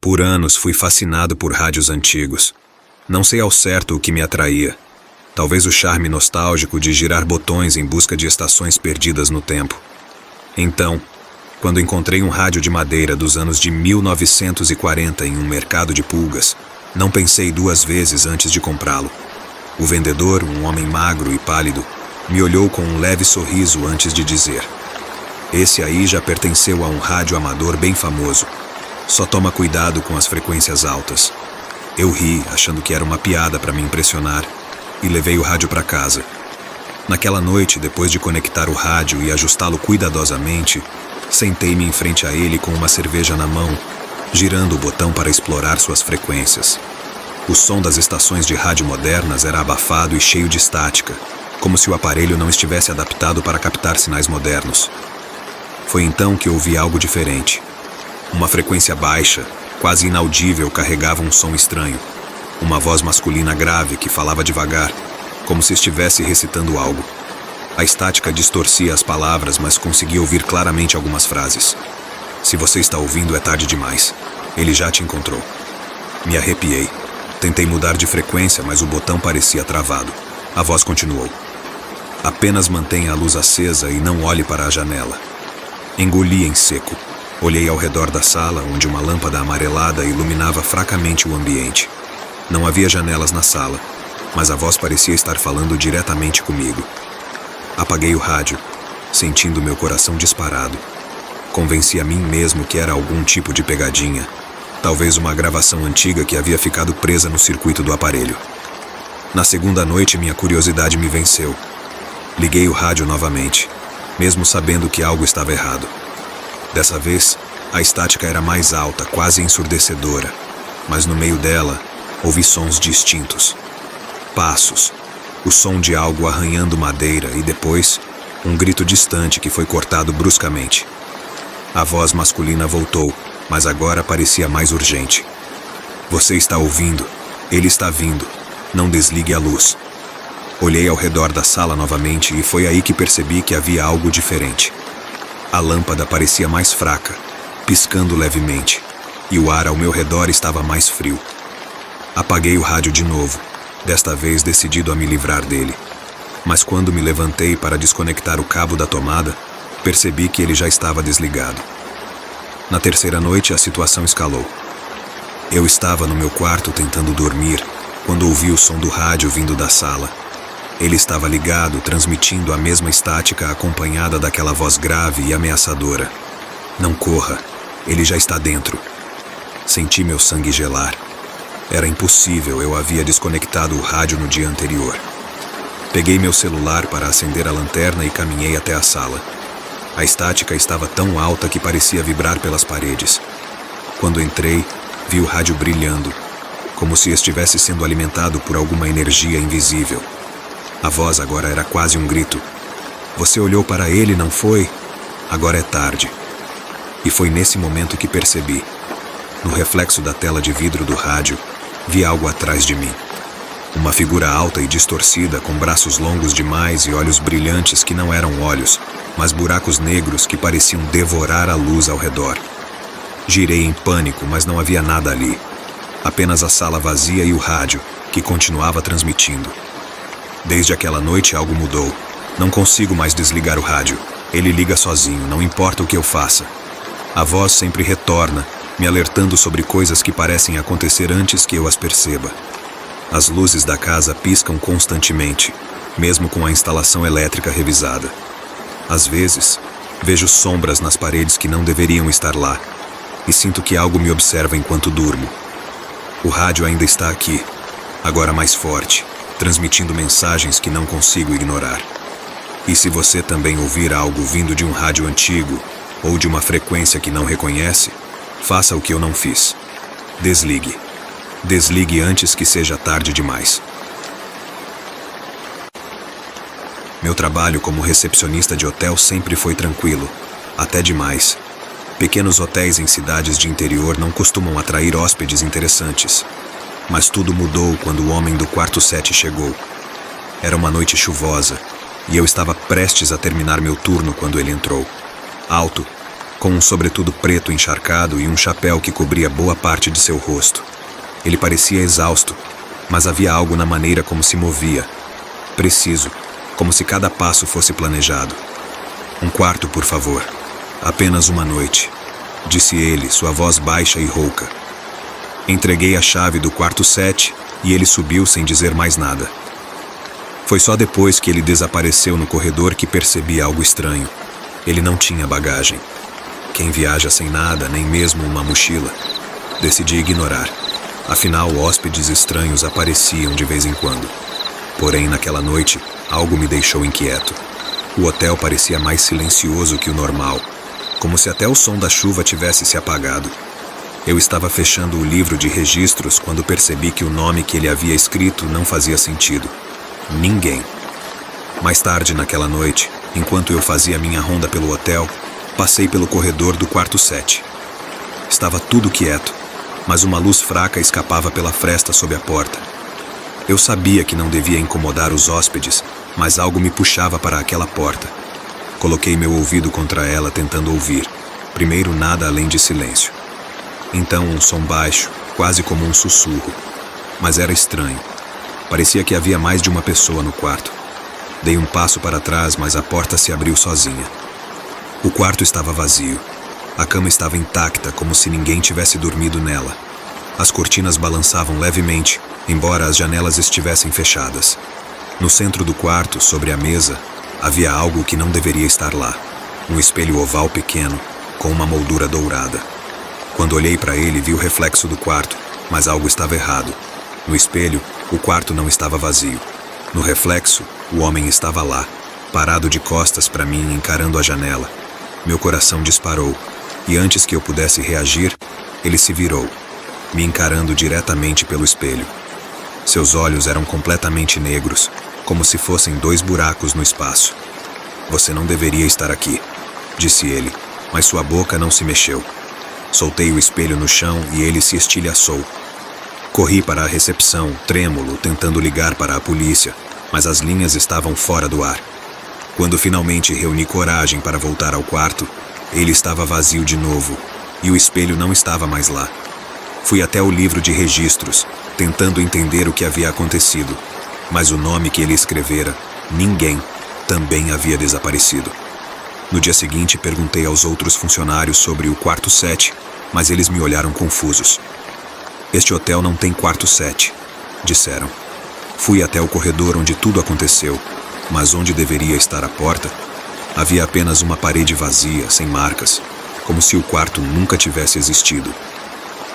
Por anos fui fascinado por rádios antigos. Não sei ao certo o que me atraía. Talvez o charme nostálgico de girar botões em busca de estações perdidas no tempo. Então, quando encontrei um rádio de madeira dos anos de 1940 em um mercado de pulgas, não pensei duas vezes antes de comprá-lo. O vendedor, um homem magro e pálido, me olhou com um leve sorriso antes de dizer: "Esse aí já pertenceu a um rádio amador bem famoso. Só toma cuidado com as frequências altas." Eu ri, achando que era uma piada para me impressionar, e levei o rádio para casa. Naquela noite, depois de conectar o rádio e ajustá-lo cuidadosamente, sentei-me em frente a ele com uma cerveja na mão, girando o botão para explorar suas frequências. O som das estações de rádio modernas era abafado e cheio de estática, como se o aparelho não estivesse adaptado para captar sinais modernos. Foi então que ouvi algo diferente. Uma frequência baixa, quase inaudível, carregava um som estranho. Uma voz masculina grave que falava devagar, como se estivesse recitando algo. A estática distorcia as palavras, mas conseguia ouvir claramente algumas frases. "Se você está ouvindo, é tarde demais. Ele já te encontrou." Me arrepiei. Tentei mudar de frequência, mas o botão parecia travado. A voz continuou: "Apenas mantenha a luz acesa e não olhe para a janela." Engoli em seco. Olhei ao redor da sala, onde uma lâmpada amarelada iluminava fracamente o ambiente. Não havia janelas na sala, mas a voz parecia estar falando diretamente comigo. Apaguei o rádio, sentindo meu coração disparado. Convenci a mim mesmo que era algum tipo de pegadinha, talvez uma gravação antiga que havia ficado presa no circuito do aparelho. Na segunda noite, minha curiosidade me venceu. Liguei o rádio novamente, mesmo sabendo que algo estava errado. Dessa vez, a estática era mais alta, quase ensurdecedora, mas no meio dela, ouvi sons distintos. Passos, o som de algo arranhando madeira e depois, um grito distante que foi cortado bruscamente. A voz masculina voltou, mas agora parecia mais urgente. "Você está ouvindo? Ele está vindo. Não desligue a luz." Olhei ao redor da sala novamente e foi aí que percebi que havia algo diferente. A lâmpada parecia mais fraca, piscando levemente, e o ar ao meu redor estava mais frio. Apaguei o rádio de novo, desta vez decidido a me livrar dele. Mas quando me levantei para desconectar o cabo da tomada, percebi que ele já estava desligado. Na terceira noite, a situação escalou. Eu estava no meu quarto tentando dormir, quando ouvi o som do rádio vindo da sala. Ele estava ligado, transmitindo a mesma estática acompanhada daquela voz grave e ameaçadora. "Não corra, ele já está dentro." Senti meu sangue gelar. Era impossível, eu havia desconectado o rádio no dia anterior. Peguei meu celular para acender a lanterna e caminhei até a sala. A estática estava tão alta que parecia vibrar pelas paredes. Quando entrei, vi o rádio brilhando, como se estivesse sendo alimentado por alguma energia invisível. A voz agora era quase um grito. "Você olhou para ele, não foi? Agora é tarde." E foi nesse momento que percebi. No reflexo da tela de vidro do rádio, vi algo atrás de mim. Uma figura alta e distorcida, com braços longos demais e olhos brilhantes que não eram olhos, mas buracos negros que pareciam devorar a luz ao redor. Girei em pânico, mas não havia nada ali. Apenas a sala vazia e o rádio, que continuava transmitindo. Desde aquela noite algo mudou. Não consigo mais desligar o rádio. Ele liga sozinho, não importa o que eu faça. A voz sempre retorna, me alertando sobre coisas que parecem acontecer antes que eu as perceba. As luzes da casa piscam constantemente, mesmo com a instalação elétrica revisada. Às vezes, vejo sombras nas paredes que não deveriam estar lá, e sinto que algo me observa enquanto durmo. O rádio ainda está aqui, agora mais forte, transmitindo mensagens que não consigo ignorar. E se você também ouvir algo vindo de um rádio antigo ou de uma frequência que não reconhece, faça o que eu não fiz. Desligue. Desligue antes que seja tarde demais. Meu trabalho como recepcionista de hotel sempre foi tranquilo, até demais. Pequenos hotéis em cidades de interior não costumam atrair hóspedes interessantes. Mas tudo mudou quando o homem do quarto 7 chegou. Era uma noite chuvosa, e eu estava prestes a terminar meu turno quando ele entrou. Alto, com um sobretudo preto encharcado e um chapéu que cobria boa parte de seu rosto. Ele parecia exausto, mas havia algo na maneira como se movia. Preciso, como se cada passo fosse planejado. "Um quarto, por favor. Apenas uma noite", disse ele, sua voz baixa e rouca. Entreguei a chave do quarto 7 e ele subiu sem dizer mais nada. Foi só depois que ele desapareceu no corredor que percebi algo estranho. Ele não tinha bagagem. Quem viaja sem nada, nem mesmo uma mochila? Decidi ignorar. Afinal, hóspedes estranhos apareciam de vez em quando. Porém, naquela noite, algo me deixou inquieto. O hotel parecia mais silencioso que o normal, como se até o som da chuva tivesse se apagado. Eu estava fechando o livro de registros quando percebi que o nome que ele havia escrito não fazia sentido. Ninguém. Mais tarde naquela noite, enquanto eu fazia minha ronda pelo hotel, passei pelo corredor do quarto 7. Estava tudo quieto, mas uma luz fraca escapava pela fresta sob a porta. Eu sabia que não devia incomodar os hóspedes, mas algo me puxava para aquela porta. Coloquei meu ouvido contra ela tentando ouvir. Primeiro nada além de silêncio. Então um som baixo, quase como um sussurro. Mas era estranho. Parecia que havia mais de uma pessoa no quarto. Dei um passo para trás, mas a porta se abriu sozinha. O quarto estava vazio. A cama estava intacta, como se ninguém tivesse dormido nela. As cortinas balançavam levemente, embora as janelas estivessem fechadas. No centro do quarto, sobre a mesa, havia algo que não deveria estar lá. Um espelho oval pequeno, com uma moldura dourada. Quando olhei para ele, vi o reflexo do quarto, mas algo estava errado. No espelho, o quarto não estava vazio. No reflexo, o homem estava lá, parado de costas para mim, encarando a janela. Meu coração disparou, e antes que eu pudesse reagir, ele se virou, me encarando diretamente pelo espelho. Seus olhos eram completamente negros, como se fossem 2 buracos no espaço. "Você não deveria estar aqui", disse ele, mas sua boca não se mexeu. Soltei o espelho no chão e ele se estilhaçou. Corri para a recepção, trêmulo, tentando ligar para a polícia, mas as linhas estavam fora do ar. Quando finalmente reuni coragem para voltar ao quarto, ele estava vazio de novo, e o espelho não estava mais lá. Fui até o livro de registros, tentando entender o que havia acontecido, mas o nome que ele escrevera, "Ninguém", também havia desaparecido. No dia seguinte, perguntei aos outros funcionários sobre o quarto 7, mas eles me olharam confusos. "Este hotel não tem quarto 7", disseram. Fui até o corredor onde tudo aconteceu, mas onde deveria estar a porta, havia apenas uma parede vazia, sem marcas, como se o quarto nunca tivesse existido.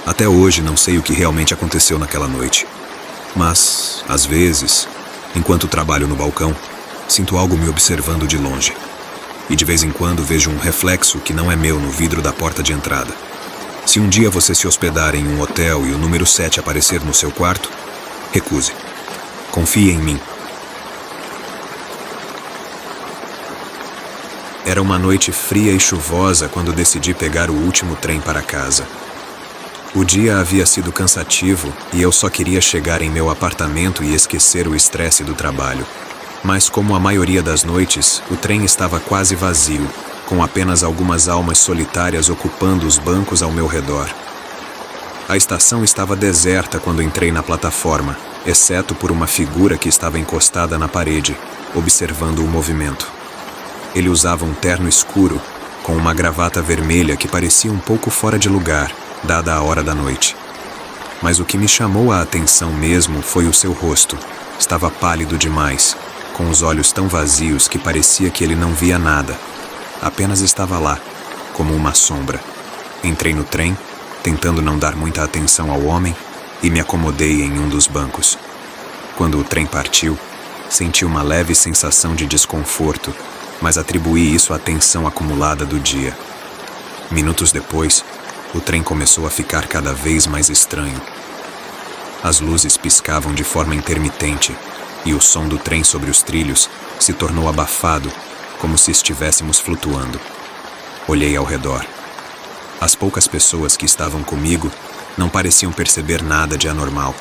Até hoje não sei o que realmente aconteceu naquela noite. Mas, às vezes, enquanto trabalho no balcão, sinto algo me observando de longe. E de vez em quando vejo um reflexo que não é meu no vidro da porta de entrada. Se um dia você se hospedar em um hotel e o número 7 aparecer no seu quarto, recuse. Confie em mim. Era uma noite fria e chuvosa quando decidi pegar o último trem para casa. O dia havia sido cansativo e eu só queria chegar em meu apartamento e esquecer o estresse do trabalho. Mas como a maioria das noites, o trem estava quase vazio, com apenas algumas almas solitárias ocupando os bancos ao meu redor. A estação estava deserta quando entrei na plataforma, exceto por uma figura que estava encostada na parede, observando o movimento. Ele usava um terno escuro, com uma gravata vermelha que parecia um pouco fora de lugar, dada a hora da noite. Mas o que me chamou a atenção mesmo foi o seu rosto. Estava pálido demais, com os olhos tão vazios que parecia que ele não via nada. Apenas estava lá, como uma sombra. Entrei no trem, tentando não dar muita atenção ao homem, e me acomodei em um dos bancos. Quando o trem partiu, senti uma leve sensação de desconforto, mas atribuí isso à tensão acumulada do dia. Minutos depois, o trem começou a ficar cada vez mais estranho. As luzes piscavam de forma intermitente, e o som do trem sobre os trilhos se tornou abafado, como se estivéssemos flutuando. Olhei ao redor. As poucas pessoas que estavam comigo não pareciam perceber nada de anormal.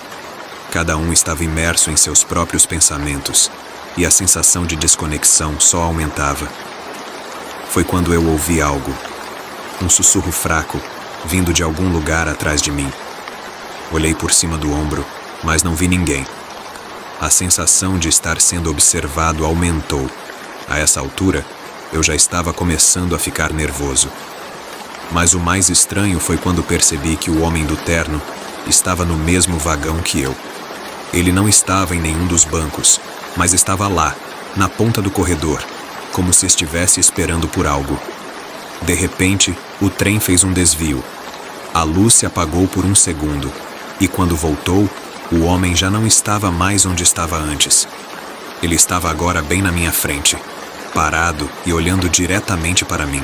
Cada um estava imerso em seus próprios pensamentos, e a sensação de desconexão só aumentava. Foi quando eu ouvi algo. Um sussurro fraco, vindo de algum lugar atrás de mim. Olhei por cima do ombro, mas não vi ninguém. A sensação de estar sendo observado aumentou. A essa altura, eu já estava começando a ficar nervoso. Mas o mais estranho foi quando percebi que o homem do terno estava no mesmo vagão que eu. Ele não estava em nenhum dos bancos, mas estava lá, na ponta do corredor, como se estivesse esperando por algo. De repente, o trem fez um desvio. A luz se apagou por um segundo, e quando voltou, o homem já não estava mais onde estava antes. Ele estava agora bem na minha frente, parado e olhando diretamente para mim,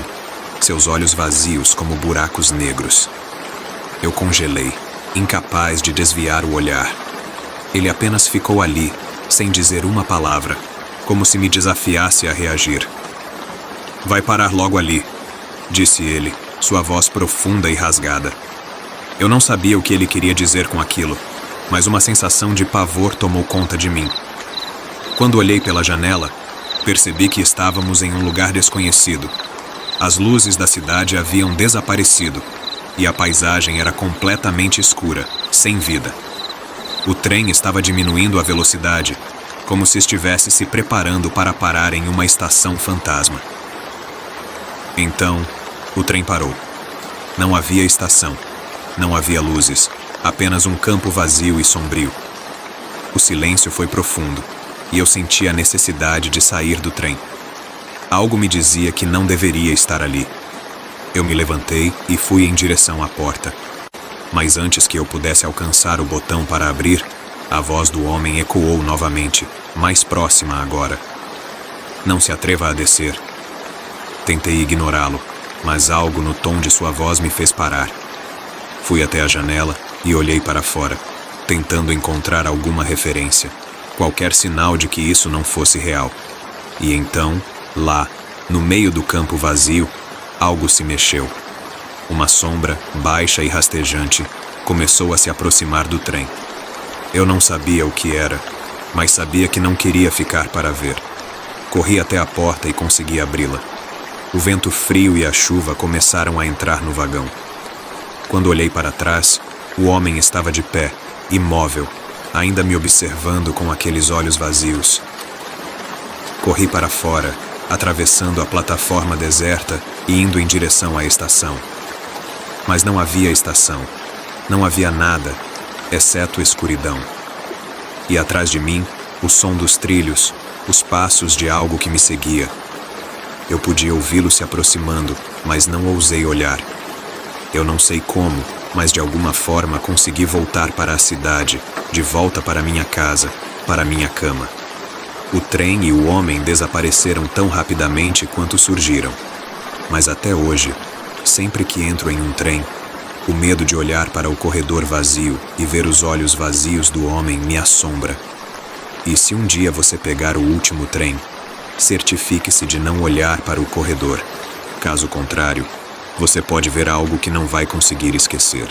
seus olhos vazios como buracos negros. Eu congelei, incapaz de desviar o olhar. Ele apenas ficou ali, sem dizer uma palavra, como se me desafiasse a reagir. "Vai parar logo ali", disse ele, sua voz profunda e rasgada. Eu não sabia o que ele queria dizer com aquilo, mas uma sensação de pavor tomou conta de mim. Quando olhei pela janela, percebi que estávamos em um lugar desconhecido. As luzes da cidade haviam desaparecido, e a paisagem era completamente escura, sem vida. O trem estava diminuindo a velocidade, como se estivesse se preparando para parar em uma estação fantasma. Então, o trem parou. Não havia estação, não havia luzes, apenas um campo vazio e sombrio. O silêncio foi profundo, e eu senti a necessidade de sair do trem. Algo me dizia que não deveria estar ali. Eu me levantei e fui em direção à porta. Mas antes que eu pudesse alcançar o botão para abrir, a voz do homem ecoou novamente, mais próxima agora. "Não se atreva a descer." Tentei ignorá-lo, mas algo no tom de sua voz me fez parar. Fui até a janela e olhei para fora, tentando encontrar alguma referência, qualquer sinal de que isso não fosse real. E então, lá, no meio do campo vazio, algo se mexeu. Uma sombra, baixa e rastejante, começou a se aproximar do trem. Eu não sabia o que era, mas sabia que não queria ficar para ver. Corri até a porta e consegui abri-la. O vento frio e a chuva começaram a entrar no vagão. Quando olhei para trás, o homem estava de pé, imóvel, ainda me observando com aqueles olhos vazios. Corri para fora, atravessando a plataforma deserta e indo em direção à estação. Mas não havia estação, não havia nada, exceto escuridão. E atrás de mim, o som dos trilhos, os passos de algo que me seguia. Eu podia ouvi-lo se aproximando, mas não ousei olhar. Eu não sei como, mas de alguma forma consegui voltar para a cidade, de volta para minha casa, para minha cama. O trem e o homem desapareceram tão rapidamente quanto surgiram. Mas até hoje, sempre que entro em um trem, o medo de olhar para o corredor vazio e ver os olhos vazios do homem me assombra. E se um dia você pegar o último trem, certifique-se de não olhar para o corredor. Caso contrário, você pode ver algo que não vai conseguir esquecer.